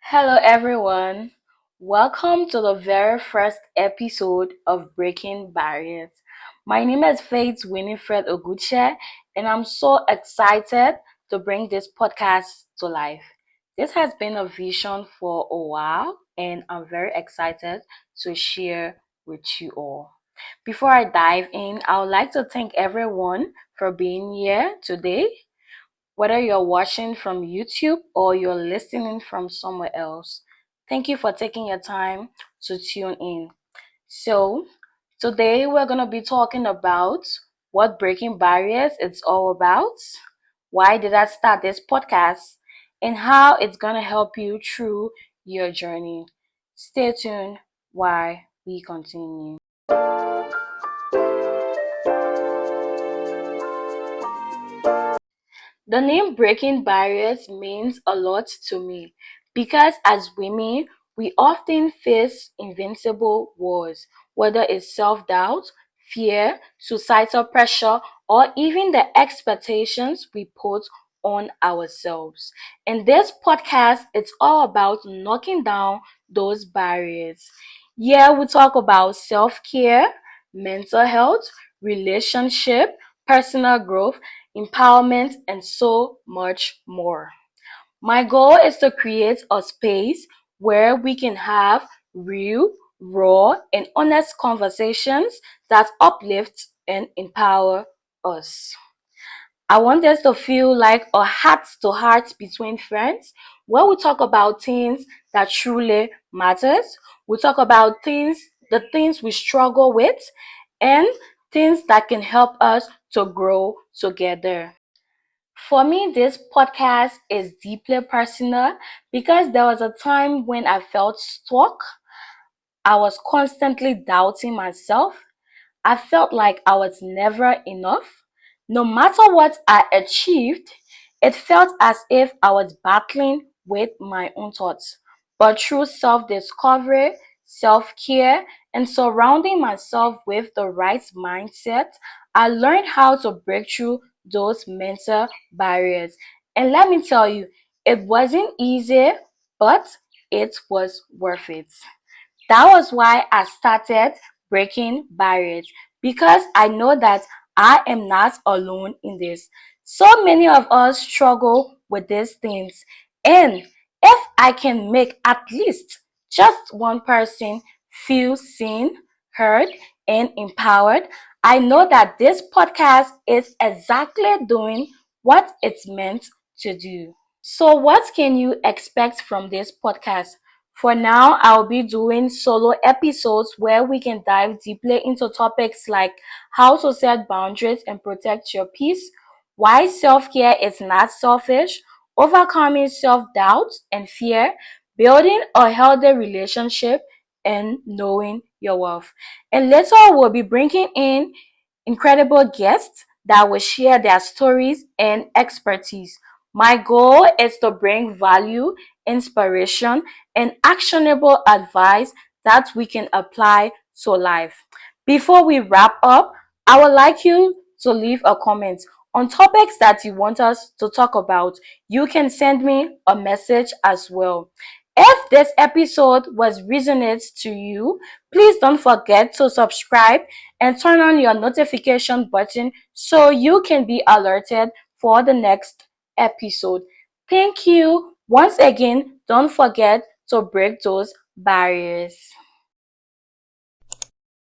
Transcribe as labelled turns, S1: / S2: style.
S1: Hello, everyone. Welcome to the very first episode of Breaking Barriers. My name is Faith Winifred Oguche, and I'm so excited to bring this podcast to life. This has been a vision for a while, and I'm very excited to share with you all. Before I dive in, I would like to thank everyone for being here today. Whether you're watching from YouTube or you're listening from somewhere else, thank you for taking your time to tune in. So, today we're going to be talking about what breaking barriers is all about, why did I start this podcast, and how it's going to help you through your journey. Stay tuned while we continue. The name Breaking Barriers means a lot to me because as women, we often face invincible wars, whether it's self doubt, fear, societal pressure, or even the expectations we put on ourselves. In this podcast, it's all about knocking down those barriers. Yeah, we talk about self care, mental health, relationship, personal growth, empowerment, and so much more. My goal is to create a space where we can have real, raw, and honest conversations that uplift and empower us. I want us to feel like a heart to heart between friends where we talk about things that truly matters. We talk about the things we struggle with, and things that can help us to grow together. For me, this podcast is deeply personal because there was a time when I felt stuck. I was constantly doubting myself. I felt like I was never enough. No matter what I achieved, it felt as if I was battling with my own thoughts. But through self discovery, self care, and surrounding myself with the right mindset, I learned how to break through those mental barriers. And let me tell you, it wasn't easy, but it was worth it. That was why I started breaking barriers because I know that I am not alone in this. So many of us struggle with these things. And if I can make at least just one person feel seen, heard, and empowered, I know that this podcast is exactly doing what it's meant to do. So, what can you expect from this podcast? For now, I'll be doing solo episodes where we can dive deeply into topics like how to set boundaries and protect your peace, why self care is not selfish, overcoming self doubt and fear, building a healthy relationship, and knowing your worth. And later, we'll be bringing in incredible guests that will share their stories and expertise. My goal is to bring value, inspiration, and actionable advice that we can apply to life. Before we wrap up, I would like you to leave a comment on topics that you want us to talk about. You can send me a message as well. If this episode was resonates to you, please don't forget to subscribe and turn on your notification button so you can be alerted for the next episode. Thank you. Once again, don't forget to break those barriers.